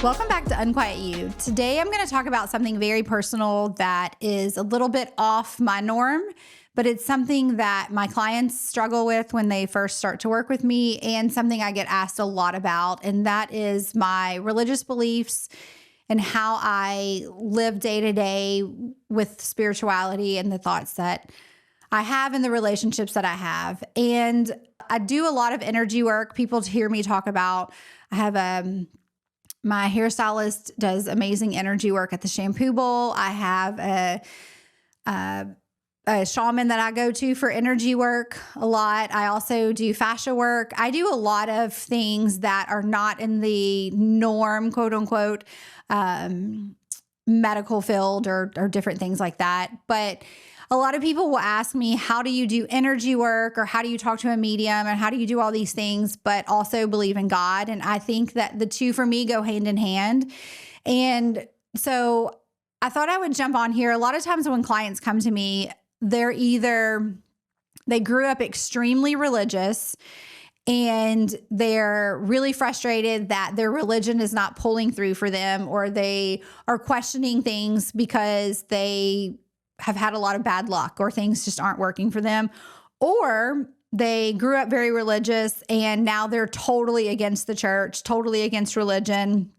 Welcome back to Unquiet You. Today I'm going to talk about something very personal that is a little bit off my norm, but it's something that my clients struggle with when they first start to work with me and something I get asked a lot about, and that is my religious beliefs and how I live day to day with spirituality and the thoughts that I have and the relationships that I have. And I do a lot of energy work. People hear me talk about, I have my hairstylist does amazing energy work at the shampoo bowl. I have a shaman that I go to for energy work a lot. I also do fascia work. I do a lot of things that are not in the norm, quote unquote, medical field or different things like that. But a lot of people will ask me, how do you do energy work, or how do you talk to a medium, and how do you do all these things, but also believe in God? And I think that the two for me go hand in hand. And so I thought I would jump on here. A lot of times when clients come to me, they grew up extremely religious and they're really frustrated that their religion is not pulling through for them, or they are questioning things because they have had a lot of bad luck or things just aren't working for them. Or they grew up very religious and now they're totally against the church, totally against religion.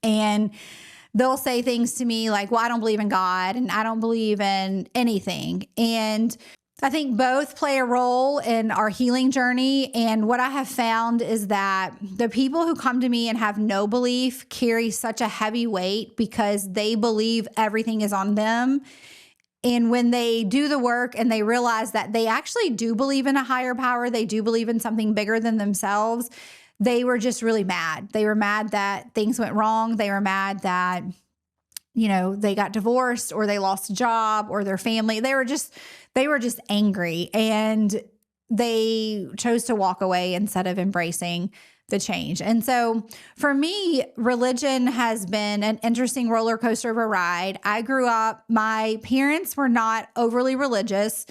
And they'll say things to me like, well, I don't believe in God and I don't believe in anything. And I think both play a role in our healing journey. And what I have found is that the people who come to me and have no belief carry such a heavy weight because they believe everything is on them. And when they do the work and they realize that they actually do believe in a higher power, they do believe in something bigger than themselves, they were just really mad. They were mad that things went wrong. They were mad that, they got divorced or they lost a job or their family. They were just angry, and they chose to walk away instead of embracing the change. And so for me, religion has been an interesting roller coaster of a ride. I grew up, my parents were not overly religious.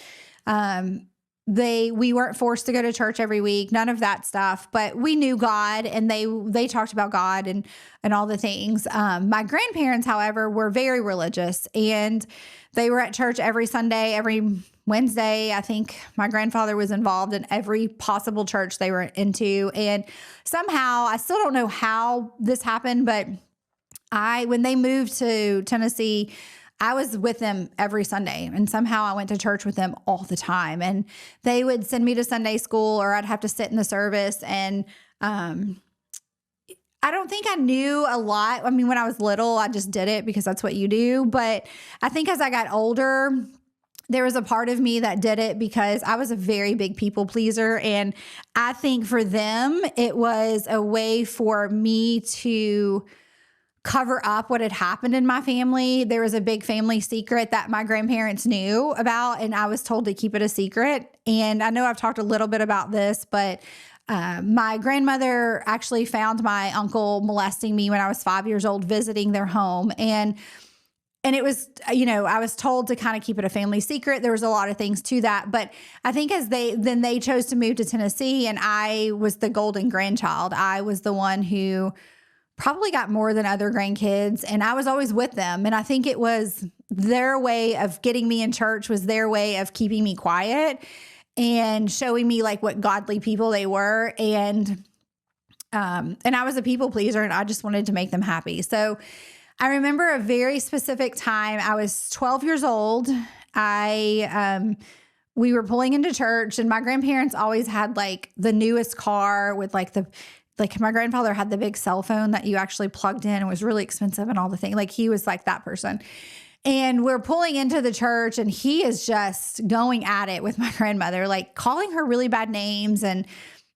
We weren't forced to go to church every week, none of that stuff, but we knew God, and they talked about God and all the things. My grandparents, however, were very religious, and they were at church every Sunday, every Wednesday. I think my grandfather was involved in every possible church they were into. And somehow, I still don't know how this happened, but when they moved to Tennessee, I was with them every Sunday, and somehow I went to church with them all the time. And they would send me to Sunday school, or I'd have to sit in the service. And I don't think I knew a lot. I mean, when I was little, I just did it because that's what you do. But I think as I got older, there was a part of me that did it because I was a very big people pleaser. And I think for them, it was a way for me to cover up what had happened in my family. There was a big family secret that my grandparents knew about, and I was told to keep it a secret. And I know I've talked a little bit about this, but my grandmother actually found my uncle molesting me when I was 5 years old, visiting their home. And it was, I was told to kind of keep it a family secret. There was a lot of things to that. But I think then they chose to move to Tennessee, and I was the golden grandchild. I was the one who probably got more than other grandkids, and I was always with them. And I think it was their way of getting me in church, was their way of keeping me quiet and showing me like what godly people they were. And I was a people pleaser, and I just wanted to make them happy. So I remember a very specific time. I was 12 years old. We were pulling into church, and my grandparents always had like the newest car with like my grandfather had the big cell phone that you actually plugged in and was really expensive and all the things. Like, he was like that person. And we're pulling into the church, and he is just going at it with my grandmother, like calling her really bad names and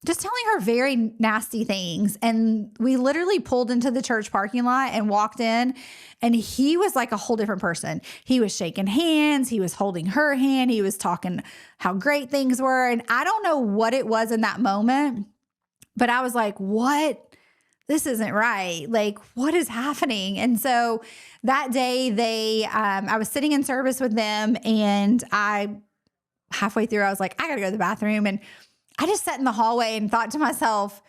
just telling her very nasty things. And we literally pulled into the church parking lot and walked in, and he was like a whole different person. He was shaking hands. He was holding her hand. He was talking how great things were. And I don't know what it was in that moment, but I was like, what? This isn't right. Like, what is happening? And so that day I was sitting in service with them, and halfway through, I was like, I gotta go to the bathroom. And I just sat in the hallway and thought to myself,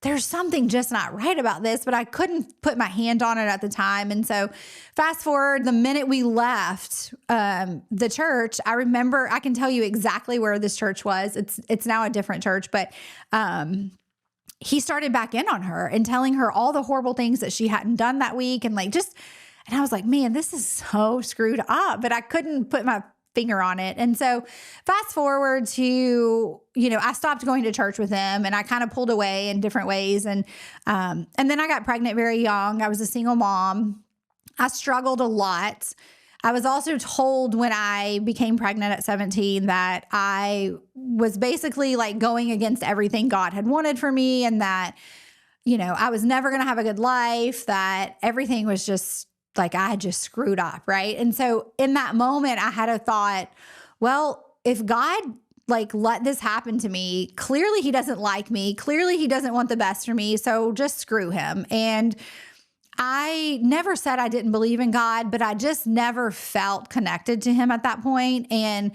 there's something just not right about this, but I couldn't put my hand on it at the time. And so fast forward, the minute we left the church, I remember, I can tell you exactly where this church was. It's now a different church, but he started back in on her and telling her all the horrible things that she hadn't done that week. And like, and I was like, man, this is so screwed up, but I couldn't put my finger on it. And so fast forward to, I stopped going to church with him and I kind of pulled away in different ways. And then I got pregnant very young. I was a single mom. I struggled a lot. I was also told when I became pregnant at 17 that I was basically like going against everything God had wanted for me, and that, I was never going to have a good life, that everything was just like I had just screwed up, right? And so in that moment, I had a thought, well, if God like let this happen to me, clearly he doesn't like me. Clearly he doesn't want the best for me. So just screw him. And I never said I didn't believe in God, but I just never felt connected to him at that point. And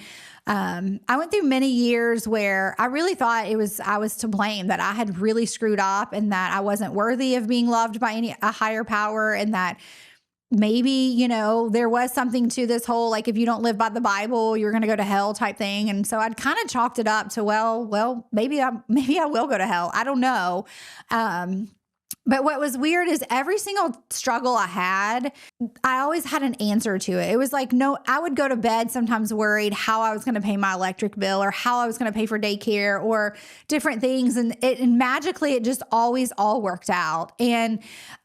I went through many years where I really thought I was to blame, that I had really screwed up and that I wasn't worthy of being loved by a higher power, and that maybe, there was something to this whole, like, if you don't live by the Bible, you're going to go to hell type thing. And so I'd kind of chalked it up to, well, maybe I will go to hell. I don't know. But what was weird is every single struggle I had, I always had an answer to it. It was like, no, I would go to bed sometimes worried how I was going to pay my electric bill or how I was going to pay for daycare or different things. And magically, it just always all worked out. And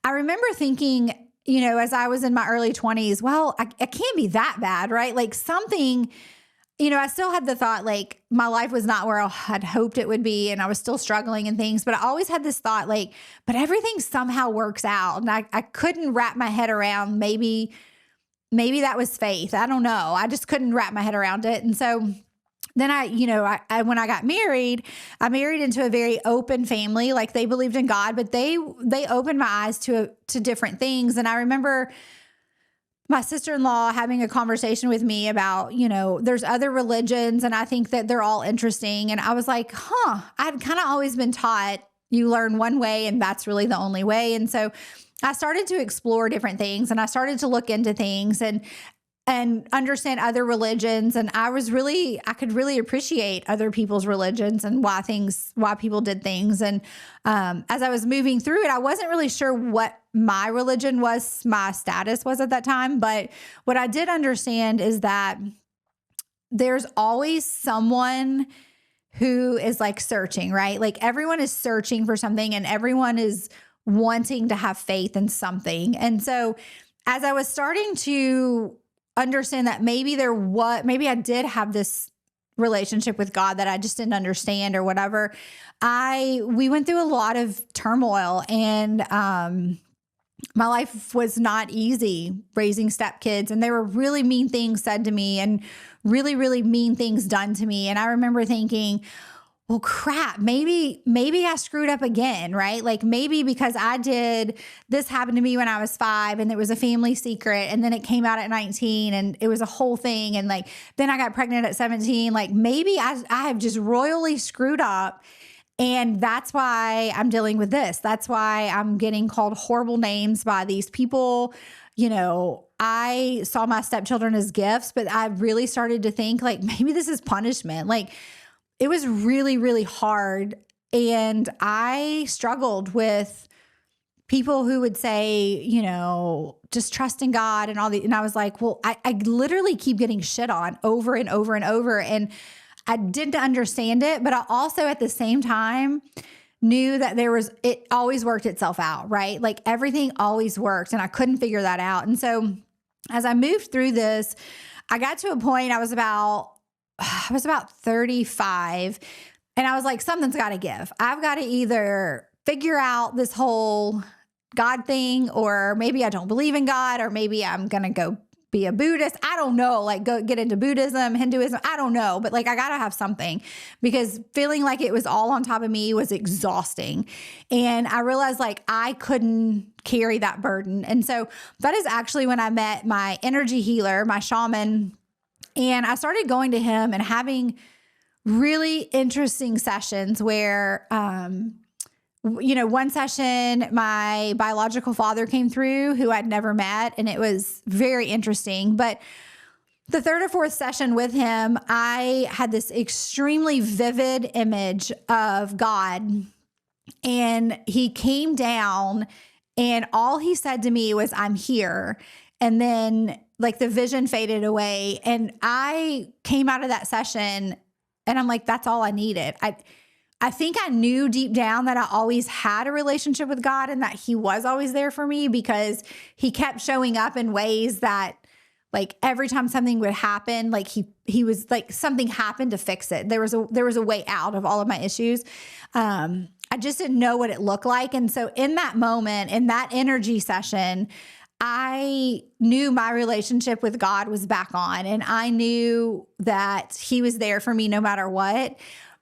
I remember thinking, as I was in my early 20s, well, I can't be that bad, right? Like something, I still had the thought like my life was not where I had hoped it would be, and I was still struggling and things, but I always had this thought like, but everything somehow works out. And I couldn't wrap my head around maybe that was faith. I don't know. I just couldn't wrap my head around it. And so then when I got married, I married into a very open family. Like they believed in God, but they opened my eyes to different things. And I remember my sister-in-law having a conversation with me about, there's other religions and I think that they're all interesting. And I was like, I'd kind of always been taught you learn one way and that's really the only way. And so I started to explore different things, and I started to look into things and understand other religions. And I could really appreciate other people's religions and why people did things. And as I was moving through it, I wasn't really sure what my religion was, my status was at that time. But what I did understand is that there's always someone who is like searching, right? Like everyone is searching for something and everyone is wanting to have faith in something. And so as I was starting to understand that maybe I did have this relationship with God that I just didn't understand or whatever, we went through a lot of turmoil, and my life was not easy raising stepkids, and there were really mean things said to me and really, really mean things done to me. And I remember thinking, well, crap, maybe I screwed up again, right? Like maybe because this happened to me when I was 5 and it was a family secret, and then it came out at 19 and it was a whole thing. And like, then I got pregnant at 17. Like maybe I have just royally screwed up, and that's why I'm dealing with this. That's why I'm getting called horrible names by these people. I saw my stepchildren as gifts, but I really started to think like, maybe this is punishment. Like, it was really, really hard. And I struggled with people who would say, just trust in God and all the, and I was like, well, I literally keep getting shit on over and over and over. And I didn't understand it, but I also at the same time knew that it always worked itself out, right? Like everything always worked, and I couldn't figure that out. And so as I moved through this, I got to a point, I was about 35, and I was like, something's got to give. I've got to either figure out this whole God thing, or maybe I don't believe in God, or maybe I'm going to go be a Buddhist. I don't know, like go get into Buddhism, Hinduism. I don't know, but like I got to have something, because feeling like it was all on top of me was exhausting. And I realized like I couldn't carry that burden. And so that is actually when I met my energy healer, my shaman. And I started going to him and having really interesting sessions where one session, my biological father came through who I'd never met, and it was very interesting. But the third or fourth session with him, I had this extremely vivid image of God, and he came down, and all he said to me was, "I'm here." And then like the vision faded away, and I came out of that session and I'm like, that's all I needed. I think I knew deep down that I always had a relationship with God and that he was always there for me, because he kept showing up in ways that, like, every time something would happen, like he was like, something happened to fix it. There was a way out of all of my issues. I just didn't know what it looked like. And so in that moment, in that energy session, I knew my relationship with God was back on, and I knew that he was there for me no matter what.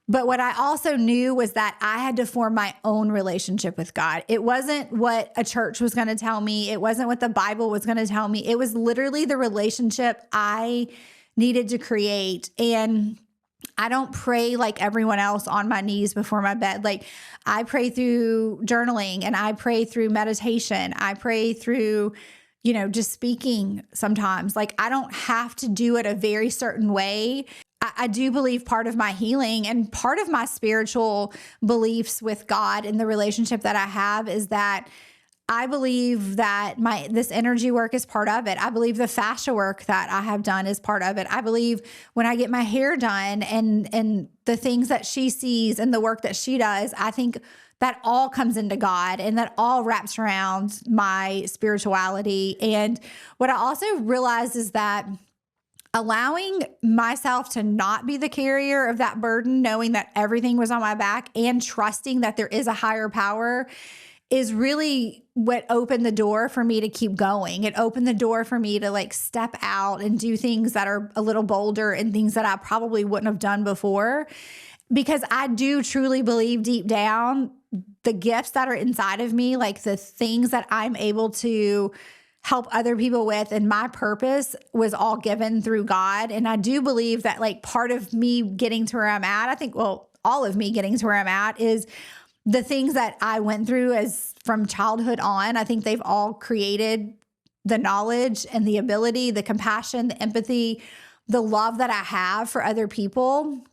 But what I also knew was that I had to form my own relationship with God. It wasn't what a church was going to tell me. It wasn't what the Bible was going to tell me. It was literally the relationship I needed to create. And I don't pray like everyone else on my knees before my bed. Like, I pray through journaling, and I pray through meditation. I pray through, just speaking sometimes. Like, I don't have to do it a very certain way. I do believe part of my healing and part of my spiritual beliefs with God and the relationship that I have is that I believe that this energy work is part of it. I believe the fascia work that I have done is part of it. I believe when I get my hair done and the things that she sees and the work that she does, I think that all comes into God, and that all wraps around my spirituality. And what I also realize is that allowing myself to not be the carrier of that burden, knowing that everything was on my back, and trusting that there is a higher power, is really what opened the door for me to keep going. It opened the door for me to like step out and do things that are a little bolder and things that I probably wouldn't have done before. Because I do truly believe deep down the gifts that are inside of me, like the things that I'm able to help other people with, and my purpose was all given through God. And I do believe that like part of me getting to where I'm at, I think, well, all of me getting to where I'm at is the things that I went through as from childhood on. I think they've all created the knowledge and the ability, the compassion, the empathy, the love that I have for other people,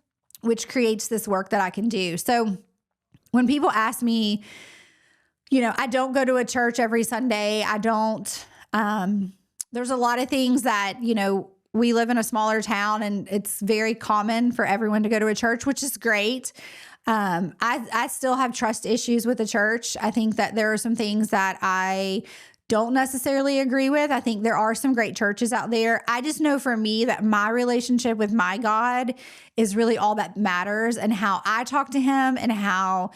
which creates this work that I can do. So when people ask me, I don't go to a church every Sunday. I don't, there's a lot of things that, we live in a smaller town, and it's very common for everyone to go to a church, which is great. I still have trust issues with the church. I think that there are some things that I don't necessarily agree with. I think there are some great churches out there. I just know for me that my relationship with my God is really all that matters, and how I talk to him and how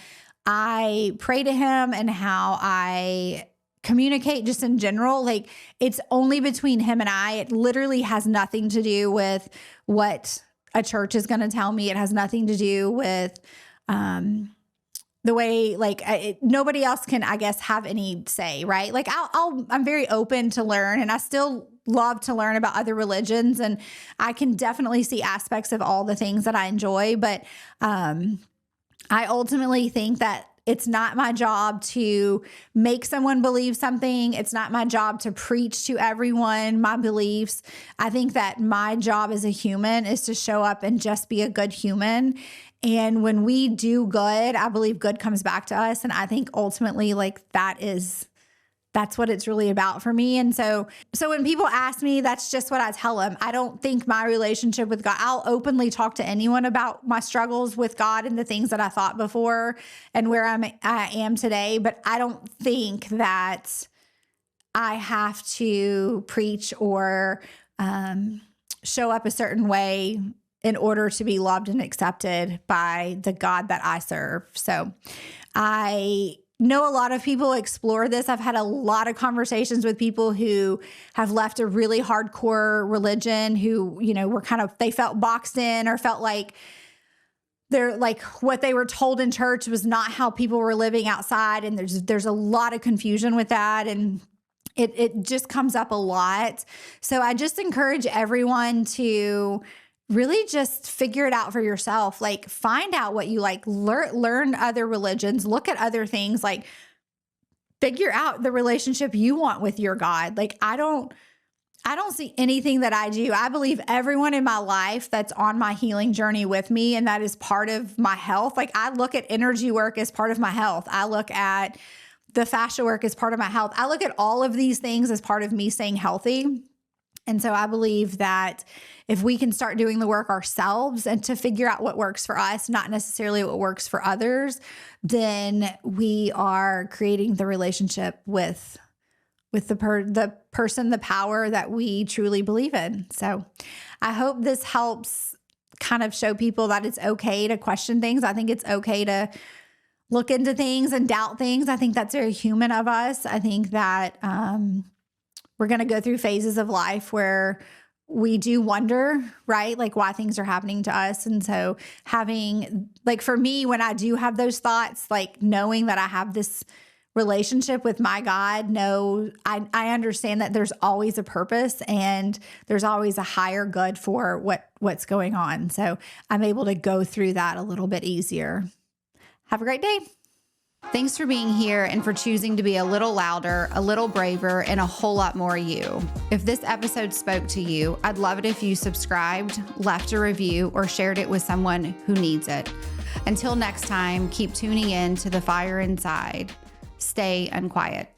I pray to him and how I communicate just in general. Like, it's only between him and I. It literally has nothing to do with what a church is going to tell me. It has nothing to do with the way, like, nobody else can, I guess, have any say, right? Like, I'm very open to learn, and I still love to learn about other religions, and I can definitely see aspects of all the things that I enjoy. But I ultimately think that it's not my job to make someone believe something. It's not my job to preach to everyone my beliefs. I think that my job as a human is to show up and just be a good human. And when we do good, I believe good comes back to us. And I think ultimately, like, that's what it's really about for me. And so when people ask me, that's just what I tell them. I don't think my relationship with God, I'll openly talk to anyone about my struggles with God and the things that I thought before and where I am today. But I don't think that I have to preach or show up a certain way in order to be loved and accepted by the God that I serve. So I know a lot of people explore this. I've had a lot of conversations with people who have left a really hardcore religion, who, were they felt boxed in, or felt like they're like what they were told in church was not how people were living outside. And there's a lot of confusion with that. And it just comes up a lot. So I just encourage everyone to really just figure it out for yourself. Like find out what you like, learn other religions, look at other things, like figure out the relationship you want with your God. Like I don't see anything that I do. I believe everyone in my life that's on my healing journey with me, and that is part of my health. Like I look at energy work as part of my health. I look at the fascia work as part of my health. I look at all of these things as part of me staying healthy. And so I believe that if we can start doing the work ourselves and to figure out what works for us, not necessarily what works for others, then we are creating the relationship with the person, the power that we truly believe in. So I hope this helps kind of show people that it's okay to question things. I think it's okay to look into things and doubt things. I think that's very human of us. I think that we're going to go through phases of life where we do wonder, right? Like why things are happening to us. And so having, like for me, when I do have those thoughts, like knowing that I have this relationship with my God, I understand that there's always a purpose and there's always a higher good for what's going on. So I'm able to go through that a little bit easier. Have a great day. Thanks for being here and for choosing to be a little louder, a little braver, and a whole lot more you. If this episode spoke to you, I'd love it if you subscribed, left a review, or shared it with someone who needs it. Until next time, keep tuning in to the fire inside. Stay unquiet.